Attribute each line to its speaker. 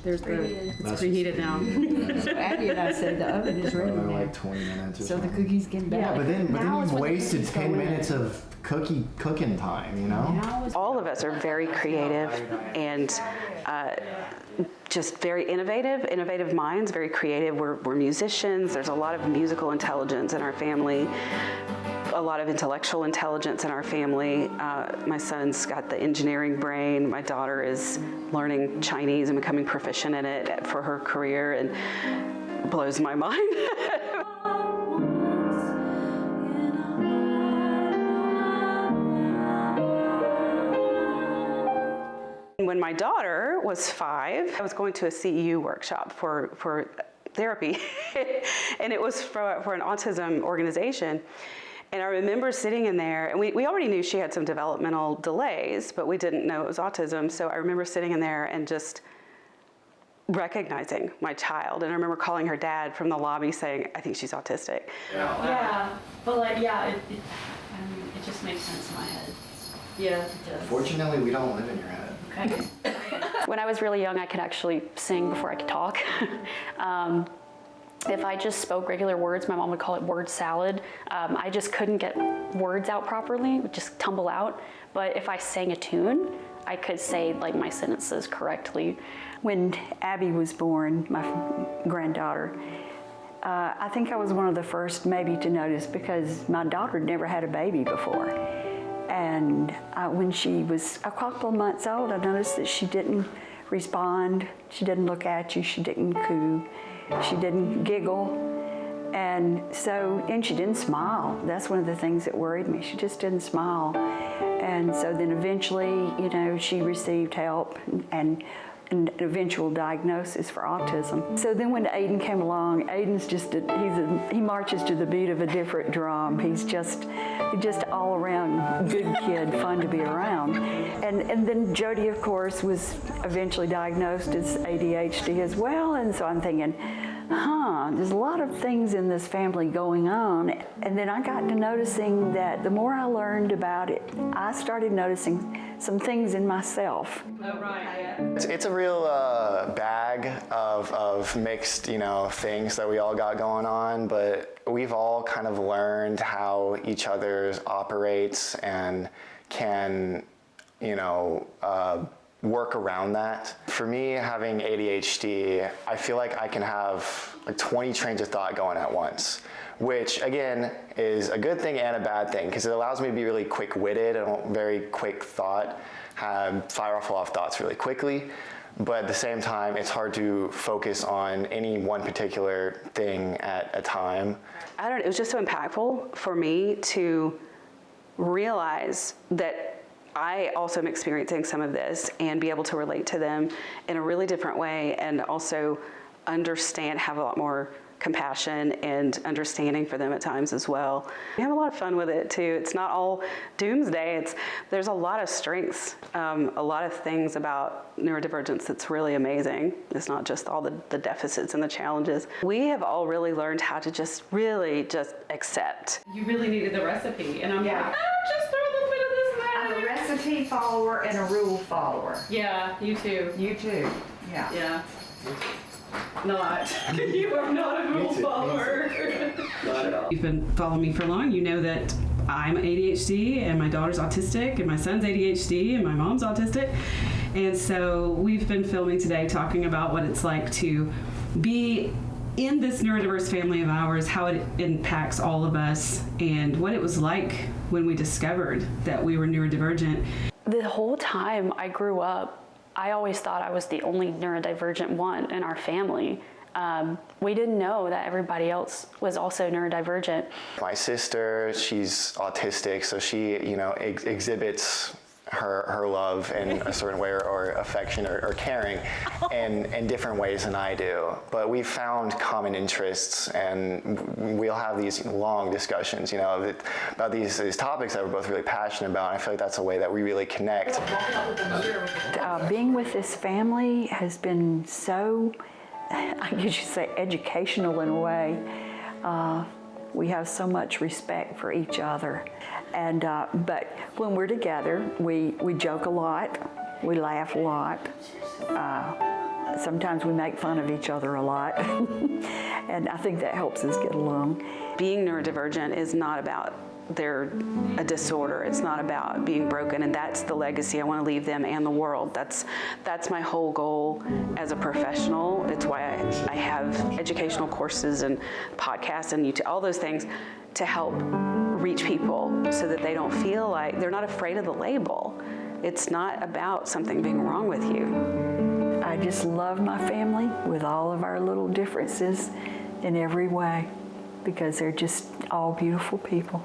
Speaker 1: There's it's preheated now.
Speaker 2: So Abby and I said the oven is ready now.
Speaker 3: Like 20 minutes or
Speaker 2: So the
Speaker 3: something.
Speaker 2: cookies get back.
Speaker 3: Yeah, but then
Speaker 2: Now is
Speaker 3: you've
Speaker 2: when the
Speaker 3: wasted
Speaker 2: cookies
Speaker 3: 10
Speaker 2: go in.
Speaker 3: minutes of cooking time, you know?
Speaker 2: Now is
Speaker 4: All of us are very creative and just very innovative minds, very creative. We're musicians. There's a lot of musical intelligence in our family, a lot of intellectual intelligence in our family. My son's got the engineering brain. My daughter is learning Chinese and becoming proficient in it for her career, and blows my mind. When my daughter was 5, I was going to a CEU workshop for therapy, and it was for an autism organization. And I remember sitting in there, and we already knew she had some developmental delays, but we didn't know it was autism. So I remember sitting in there and just recognizing my child. And I remember calling her dad from the lobby saying, I think she's autistic.
Speaker 1: Yeah, but like, yeah, it just makes sense in my head. Yeah, it does.
Speaker 3: Fortunately, we don't live in your head.
Speaker 1: Okay.
Speaker 5: When I was really young, I could actually sing before I could talk. If I just spoke regular words, my mom would call it word salad. I just couldn't get words out properly, it would just tumble out. But if I sang a tune, I could say like my sentences correctly.
Speaker 2: When Abby was born, my granddaughter, I think I was one of the first maybe to notice, because my daughter never had a baby before. And when she was a couple of months old, I noticed that she didn't respond, she didn't look at you, she didn't coo, she didn't giggle. And she didn't smile. That's one of the things that worried me. She just didn't smile. And so then eventually, she received help and an eventual diagnosis for autism. So then when Aiden came along, Aiden's he marches to the beat of a different drum. He's just all around good kid, fun to be around. And then Jody, of course, was eventually diagnosed as ADHD as well. And so I'm thinking, there's a lot of things in this family going on. And then I got to noticing that the more I learned about it, I started noticing some things in myself.
Speaker 1: Oh, right, yeah.
Speaker 3: It's a real bag of mixed, things that we all got going on, but we've all kind of learned how each other's operates and can, work around that. For me, having ADHD, I feel like I can have like 20 trains of thought going at once, which again is a good thing and a bad thing, because it allows me to be really quick-witted and very quick thought, fire off a lot of thoughts really quickly. But at the same time, it's hard to focus on any one particular thing at a time.
Speaker 4: It was just so impactful for me to realize that I also am experiencing some of this and be able to relate to them in a really different way, and also have a lot more compassion and understanding for them at times as well. We have a lot of fun with it too. It's not all doomsday. There's a lot of strengths, a lot of things about neurodivergence that's really amazing. It's not just all the deficits and the challenges. We have all really learned how to just accept.
Speaker 1: You really needed the recipe, and I'm like, just throw a little bit of this there.
Speaker 2: I'm a recipe follower and a rule follower.
Speaker 1: Yeah, you too.
Speaker 2: You too. Yeah.
Speaker 1: Yeah. Not. You are not a rule follower. Not at all. You've been following me for long. You know that I'm ADHD and my daughter's autistic and my son's ADHD and my mom's autistic. And so we've been filming today talking about what it's like to be in this neurodiverse family of ours, how it impacts all of us, and what it was like when we discovered that we were neurodivergent.
Speaker 5: The whole time I grew up, I always thought I was the only neurodivergent one in our family. We didn't know that everybody else was also neurodivergent.
Speaker 3: My sister, she's autistic, so she, exhibits her love in a certain way, or affection or caring in different ways than I do. But we've found common interests, and we'll have these long discussions, about these topics that we're both really passionate about. And I feel like that's a way that we really connect.
Speaker 2: Being with this family has been so, I guess you say, educational in a way. We have so much respect for each other. And but when we're together, we joke a lot, we laugh a lot. Sometimes we make fun of each other a lot, and I think that helps us get along.
Speaker 4: Being neurodivergent is not about they're a disorder. It's not about being broken, and that's the legacy I want to leave them and the world. That's my whole goal as a professional. It's why I have educational courses and podcasts and YouTube, all those things to help reach people so that they don't feel like they're not afraid of the label. It's not about something being wrong with you.
Speaker 2: I just love my family with all of our little differences in every way because they're just all beautiful people.